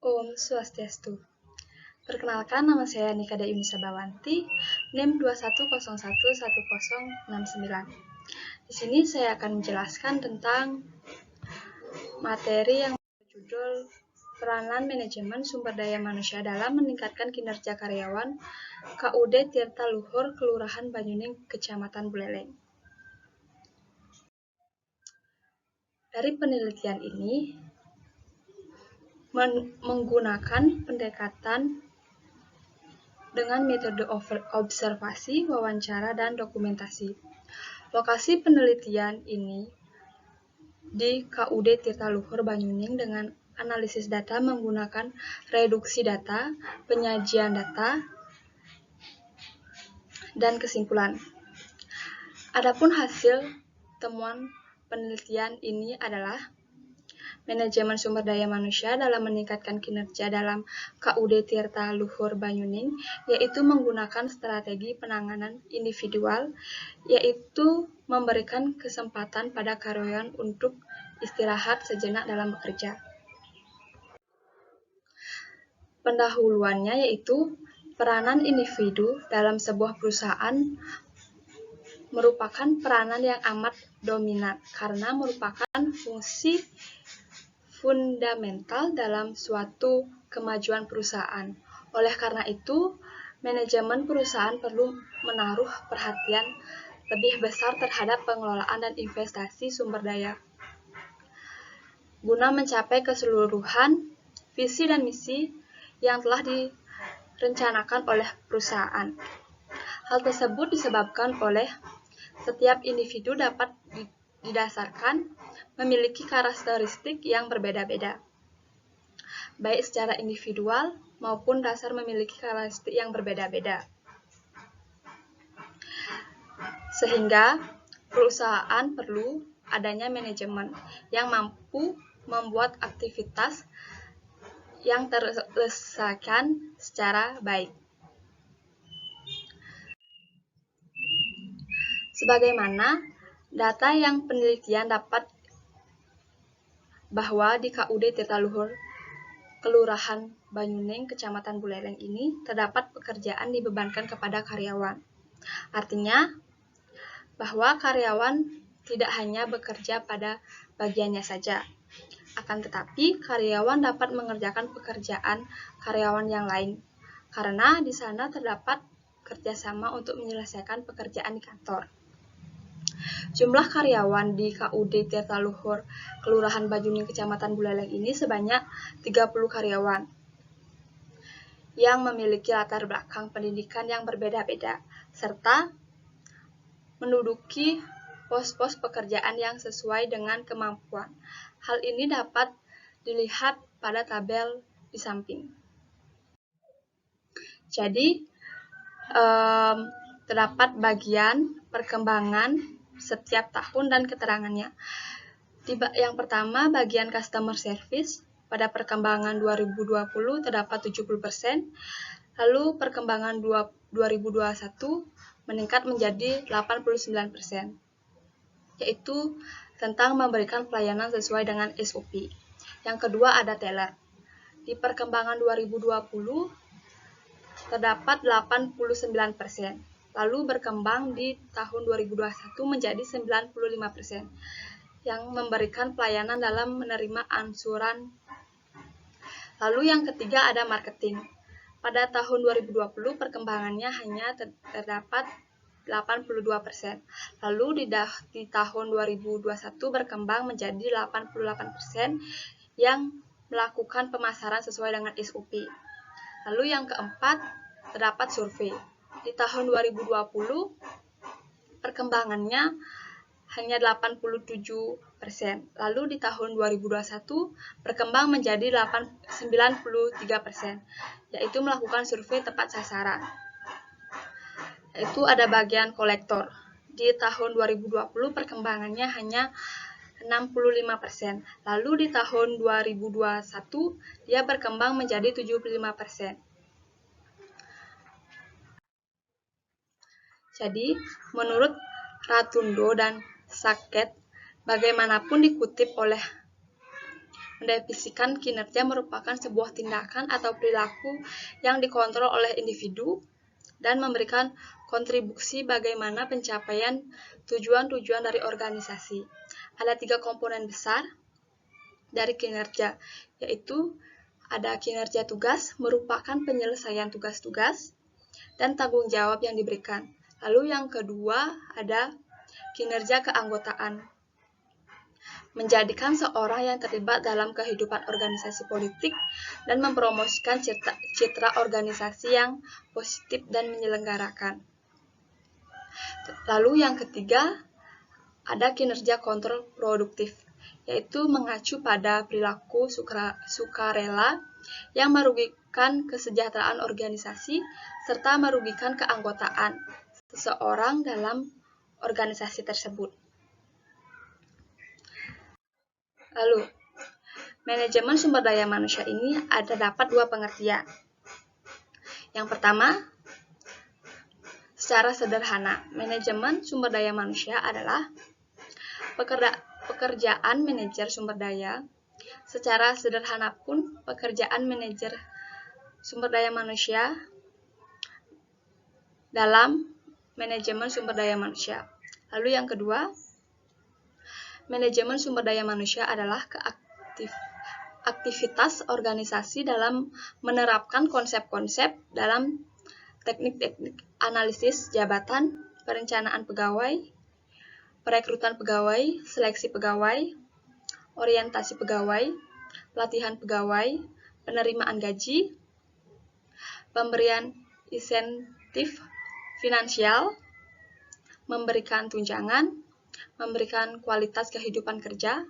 Om Swastiastu. Perkenalkan, nama saya Nikada Yunisa Bawanti, NIM 21011069. Di sini saya akan menjelaskan tentang materi yang berjudul Peranan Manajemen Sumber Daya Manusia dalam Meningkatkan Kinerja Karyawan KUD Tirta Luhur, Kelurahan Banyuning, Kecamatan Buleleng. Dari penelitian ini, menggunakan pendekatan dengan metode observasi, wawancara, dan dokumentasi. Lokasi penelitian ini di KUD Tirta Luhur Banyuning dengan analisis data menggunakan reduksi data, penyajian data, dan kesimpulan. Adapun hasil temuan penelitian ini adalah manajemen sumber daya manusia dalam meningkatkan kinerja dalam KUD Tirta Luhur Banyuning, yaitu menggunakan strategi penanganan individual, yaitu memberikan kesempatan pada karyawan untuk istirahat sejenak dalam bekerja. Pendahuluannya yaitu peranan individu dalam sebuah perusahaan merupakan peranan yang amat dominan karena merupakan fungsi fundamental dalam suatu kemajuan perusahaan. Oleh karena itu, manajemen perusahaan perlu menaruh perhatian lebih besar terhadap pengelolaan dan investasi sumber daya guna mencapai keseluruhan visi dan misi yang telah direncanakan oleh perusahaan. Hal tersebut disebabkan oleh setiap individu dapat didasarkan memiliki karakteristik yang berbeda-beda, baik secara individual maupun dasar memiliki karakteristik yang berbeda-beda. Sehingga perusahaan perlu adanya manajemen yang mampu membuat aktivitas yang terselesaikan secara baik. Sebagaimana data yang penelitian dapat bahwa di KUD Tirta Luhur, Kelurahan Banyuning, Kecamatan Buleleng ini terdapat pekerjaan dibebankan kepada karyawan. Artinya bahwa karyawan tidak hanya bekerja pada bagiannya saja, akan tetapi karyawan dapat mengerjakan pekerjaan karyawan yang lain, karena di sana terdapat kerjasama untuk menyelesaikan pekerjaan di kantor. Jumlah karyawan di KUD Tirta Luhur, Kelurahan Banyuning, Kecamatan Buleleng ini sebanyak 30 karyawan yang memiliki latar belakang pendidikan yang berbeda-beda, serta menduduki pos-pos pekerjaan yang sesuai dengan kemampuan. Hal ini dapat dilihat pada tabel di samping. Jadi, terdapat bagian perkembangan setiap tahun dan keterangannya. Yang pertama, bagian customer service pada perkembangan 2020 terdapat 70%, lalu perkembangan 2021 meningkat menjadi 89%, yaitu tentang memberikan pelayanan sesuai dengan SOP. Yang kedua ada teller. Di perkembangan 2020 terdapat 89%. Lalu berkembang di tahun 2021 menjadi 95%, yang memberikan pelayanan dalam menerima angsuran. Lalu yang ketiga ada marketing. Pada tahun 2020 perkembangannya hanya terdapat 82%. Lalu di tahun 2021 berkembang menjadi 88% yang melakukan pemasaran sesuai dengan SOP. Lalu yang keempat terdapat survei. Di tahun 2020 perkembangannya hanya 87%. Lalu di tahun 2021 berkembang menjadi 93%, yaitu melakukan survei tepat sasaran. Itu ada bagian kolektor. Di tahun 2020 perkembangannya hanya 65%. Lalu di tahun 2021 dia berkembang menjadi 75%. Jadi, menurut Ratundo dan Saket, bagaimanapun dikutip oleh mendefinisikan kinerja merupakan sebuah tindakan atau perilaku yang dikontrol oleh individu dan memberikan kontribusi bagaimana pencapaian tujuan-tujuan dari organisasi. Ada 3 komponen besar dari kinerja, yaitu ada kinerja tugas, merupakan penyelesaian tugas-tugas dan tanggung jawab yang diberikan. Lalu yang kedua ada kinerja keanggotaan, menjadikan seorang yang terlibat dalam kehidupan organisasi politik dan mempromosikan citra organisasi yang positif dan menyelenggarakan. Lalu yang ketiga, ada kinerja kontrol produktif, yaitu mengacu pada perilaku sukarela yang merugikan kesejahteraan organisasi serta merugikan keanggotaan seseorang dalam organisasi tersebut. Lalu, manajemen sumber daya manusia ini dapat 2 pengertian. Yang pertama, secara sederhana, manajemen sumber daya manusia adalah pekerjaan manajer sumber daya. Secara sederhana pun, pekerjaan manajer sumber daya manusia dalam manajemen sumber daya manusia. Lalu yang kedua, manajemen sumber daya manusia adalah aktivitas organisasi dalam menerapkan konsep-konsep dalam teknik-teknik analisis jabatan, perencanaan pegawai, perekrutan pegawai, seleksi pegawai, orientasi pegawai, pelatihan pegawai, penerimaan gaji, pemberian insentif finansial, memberikan tunjangan, memberikan kualitas kehidupan kerja,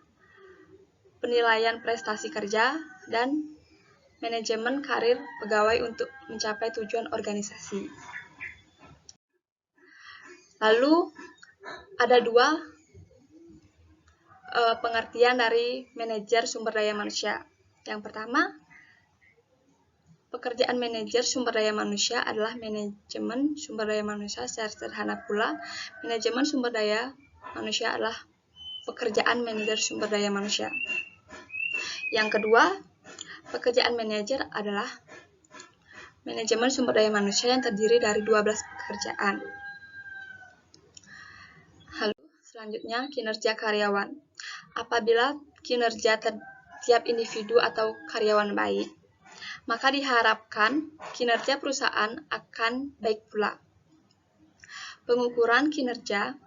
penilaian prestasi kerja, dan manajemen karir pegawai untuk mencapai tujuan organisasi. Lalu ada 2 pengertian dari manajer sumber daya manusia. Yang pertama, pekerjaan manajer sumber daya manusia adalah manajemen sumber daya manusia. Secara sederhana pula, manajemen sumber daya manusia adalah pekerjaan manajer sumber daya manusia. Yang kedua, pekerjaan manajer adalah manajemen sumber daya manusia yang terdiri dari 12 pekerjaan. Lalu, selanjutnya kinerja karyawan. Apabila kinerja tiap individu atau karyawan baik, maka diharapkan kinerja perusahaan akan baik pula. Pengukuran kinerja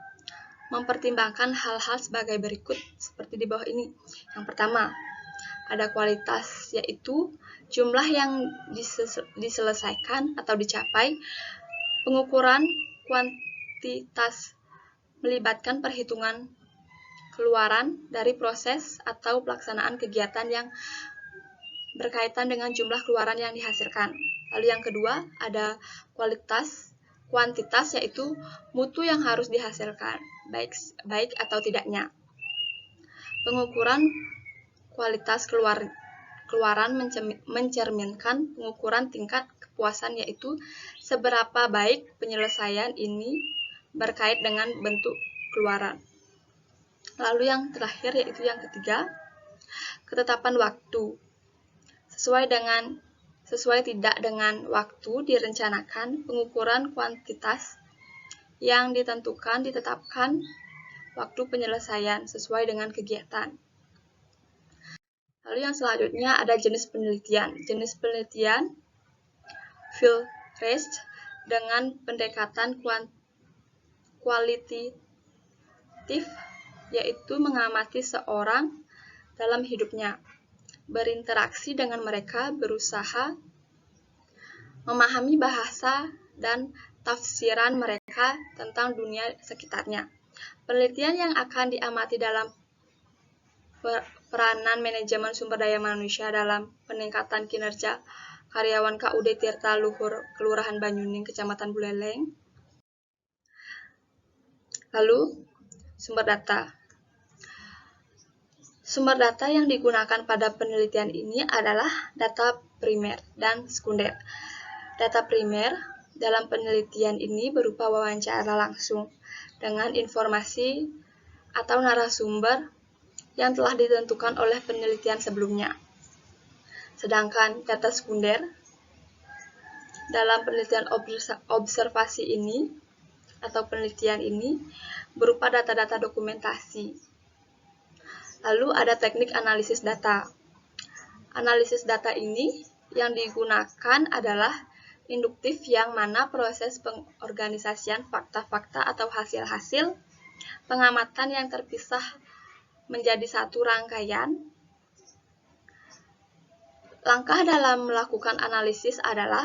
mempertimbangkan hal-hal sebagai berikut seperti di bawah ini. Yang pertama, ada kualitas, yaitu jumlah yang diselesaikan atau dicapai. Pengukuran kuantitas melibatkan perhitungan keluaran dari proses atau pelaksanaan kegiatan yang berkaitan dengan jumlah keluaran yang dihasilkan. Lalu yang kedua, ada kuantitas, yaitu mutu yang harus dihasilkan, baik atau tidaknya. Pengukuran kualitas keluaran mencerminkan pengukuran tingkat kepuasan, yaitu seberapa baik penyelesaian ini berkait dengan bentuk keluaran. Lalu yang terakhir, yaitu yang ketiga, ketetapan waktu. Sesuai tidak dengan waktu direncanakan, pengukuran kuantitas yang ditetapkan waktu penyelesaian sesuai dengan kegiatan. Lalu yang selanjutnya ada jenis penelitian. Jenis penelitian field research dengan pendekatan kualitatif, yaitu mengamati seorang dalam hidupnya, berinteraksi dengan mereka, berusaha memahami bahasa dan tafsiran mereka tentang dunia sekitarnya. Penelitian yang akan diamati dalam peranan manajemen sumber daya manusia dalam peningkatan kinerja karyawan KUD Tirta Luhur, Kelurahan Banyuning, Kecamatan Buleleng. Lalu, sumber data. Sumber data yang digunakan pada penelitian ini adalah data primer dan sekunder. Data primer dalam penelitian ini berupa wawancara langsung dengan informasi atau narasumber yang telah ditentukan oleh penelitian sebelumnya. Sedangkan data sekunder dalam penelitian observasi ini atau penelitian ini berupa data-data dokumentasi. Lalu ada teknik analisis data. Analisis data ini yang digunakan adalah induktif, yang mana proses pengorganisasian fakta-fakta atau hasil-hasil pengamatan yang terpisah menjadi satu rangkaian. Langkah dalam melakukan analisis adalah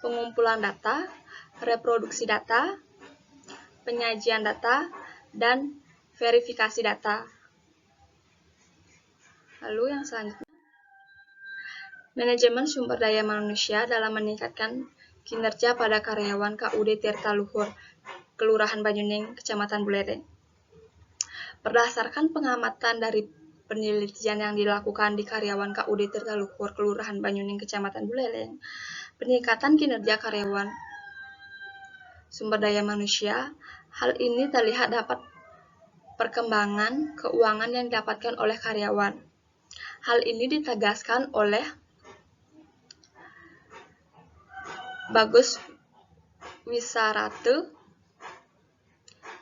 pengumpulan data, reproduksi data, penyajian data, dan verifikasi data. Lalu yang selanjutnya, manajemen sumber daya manusia dalam meningkatkan kinerja pada karyawan KUD Tirta Luhur, Kelurahan Banyuning, Kecamatan Buleleng. Berdasarkan pengamatan dari penelitian yang dilakukan di karyawan KUD Tirta Luhur, Kelurahan Banyuning, Kecamatan Buleleng, peningkatan kinerja karyawan sumber daya manusia, hal ini terlihat dapat perkembangan keuangan yang didapatkan oleh karyawan. Hal ini ditegaskan oleh Bagus Wisarate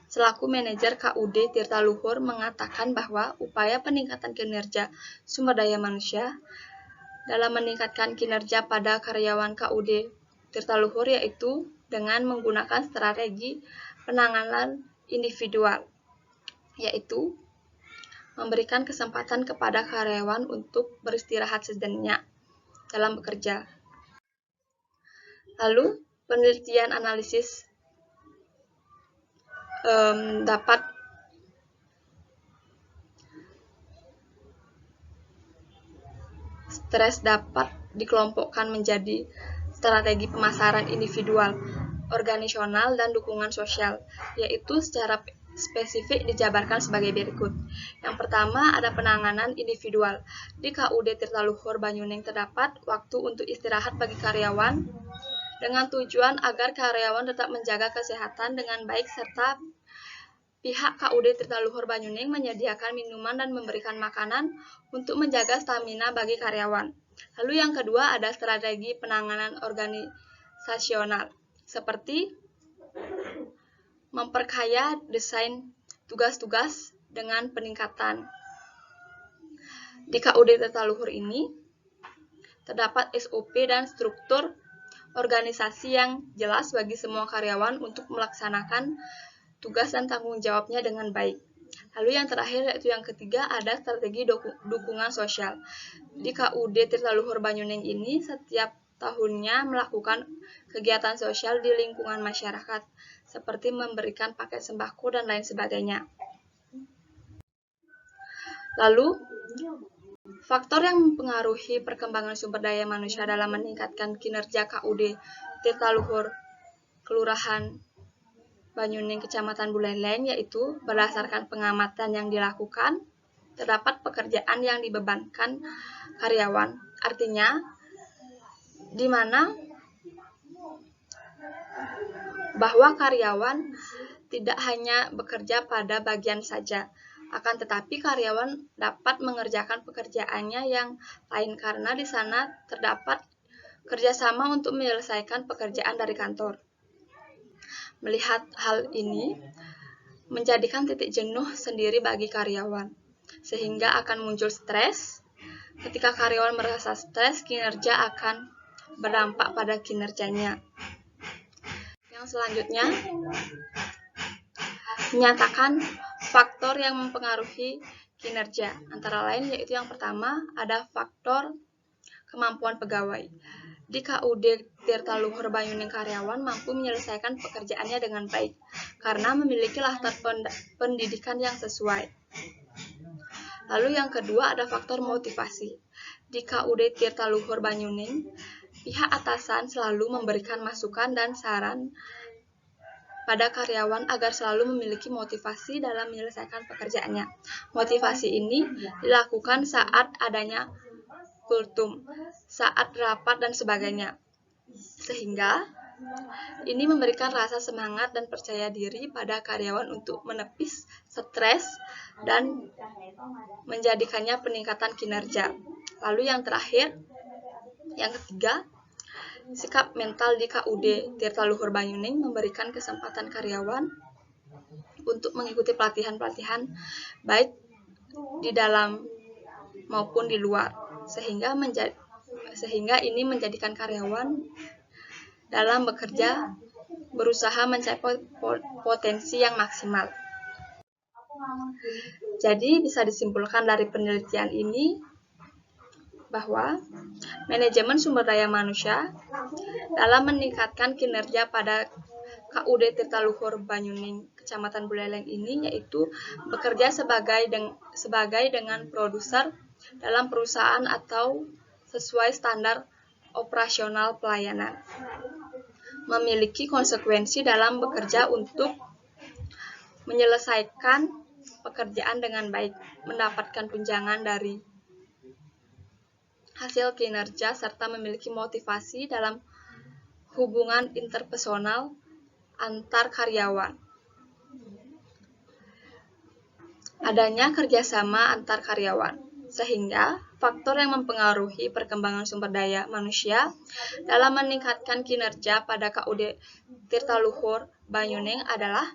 selaku manajer KUD Tirta Luhur mengatakan bahwa upaya peningkatan kinerja sumber daya manusia dalam meningkatkan kinerja pada karyawan KUD Tirta Luhur yaitu dengan menggunakan strategi penanganan individual, yaitu memberikan kesempatan kepada karyawan untuk beristirahat sejenak dalam bekerja. Lalu, penelitian analisis stres dapat dikelompokkan menjadi strategi pemasaran individual, organisasional, dan dukungan sosial, yaitu secara spesifik dijabarkan sebagai berikut. Yang pertama ada penanganan individual. Di KUD Tirta Luhur Banyuning terdapat waktu untuk istirahat bagi karyawan dengan tujuan agar karyawan tetap menjaga kesehatan dengan baik, serta pihak KUD Tirta Luhur Banyuning menyediakan minuman dan memberikan makanan untuk menjaga stamina bagi karyawan. Lalu yang kedua ada strategi penanganan organisasional, seperti memperkaya desain tugas-tugas dengan peningkatan. Di KUD Tirta Luhur ini terdapat SOP dan struktur organisasi yang jelas bagi semua karyawan untuk melaksanakan tugas dan tanggung jawabnya dengan baik. Lalu yang terakhir yaitu yang ketiga ada strategi dukungan sosial. Di KUD Tirta Luhur Banyuning ini setiap tahunnya melakukan kegiatan sosial di lingkungan masyarakat, seperti memberikan paket sembako dan lain sebagainya. Lalu, faktor yang mempengaruhi perkembangan sumber daya manusia dalam meningkatkan kinerja KUD Tirta Luhur Kelurahan Banyuning, Kecamatan Buleleng, yaitu berdasarkan pengamatan yang dilakukan, terdapat pekerjaan yang dibebankan karyawan. Artinya, di mana bahwa karyawan tidak hanya bekerja pada bagian saja, akan tetapi karyawan dapat mengerjakan pekerjaannya yang lain karena di sana terdapat kerjasama untuk menyelesaikan pekerjaan dari kantor. Melihat hal ini menjadikan titik jenuh sendiri bagi karyawan, sehingga akan muncul stres. Ketika karyawan merasa stres, kinerja akan berdampak pada kinerjanya. Yang selanjutnya, menyatakan faktor yang mempengaruhi kinerja. Antara lain yaitu yang pertama ada faktor kemampuan pegawai. Di KUD Tirta Luhur Banyuning karyawan mampu menyelesaikan pekerjaannya dengan baik karena memiliki latar pendidikan yang sesuai. Lalu yang kedua ada faktor motivasi. Di KUD Tirta Luhur Banyuning, pihak atasan selalu memberikan masukan dan saran pada karyawan agar selalu memiliki motivasi dalam menyelesaikan pekerjaannya. Motivasi ini dilakukan saat adanya kultum, saat rapat dan sebagainya. Sehingga Ini memberikan rasa semangat dan percaya diri pada karyawan untuk menepis stres dan menjadikannya peningkatan kinerja. Lalu yang terakhir, yang ketiga, sikap mental di KUD Tirta Luhur Banyuning memberikan kesempatan karyawan untuk mengikuti pelatihan-pelatihan baik di dalam maupun di luar, sehingga ini menjadikan karyawan dalam bekerja berusaha mencapai potensi yang maksimal. Jadi bisa disimpulkan dari penelitian ini bahwa manajemen sumber daya manusia dalam meningkatkan kinerja pada KUD Tirta Luhur Banyuning Kecamatan Buleleng ini yaitu bekerja sebagai dengan produser dalam perusahaan atau sesuai standar operasional pelayanan, memiliki konsekuensi dalam bekerja untuk menyelesaikan pekerjaan dengan baik, mendapatkan tunjangan dari hasil kinerja, serta memiliki motivasi dalam hubungan interpersonal antar karyawan. Adanya kerjasama antar karyawan, sehingga faktor yang mempengaruhi perkembangan sumber daya manusia dalam meningkatkan kinerja pada KUD Tirta Luhur Banyuning adalah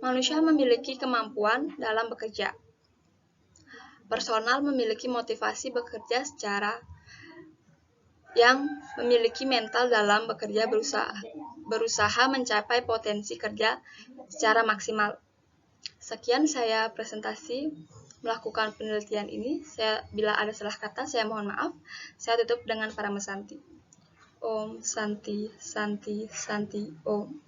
manusia memiliki kemampuan dalam bekerja. Personal memiliki motivasi bekerja secara yang memiliki mental dalam bekerja berusaha mencapai potensi kerja secara maksimal. Sekian saya presentasi melakukan penelitian ini. Bila ada salah kata, saya mohon maaf. Saya tutup dengan Parama Santi. Om Santi Santi Santi Om.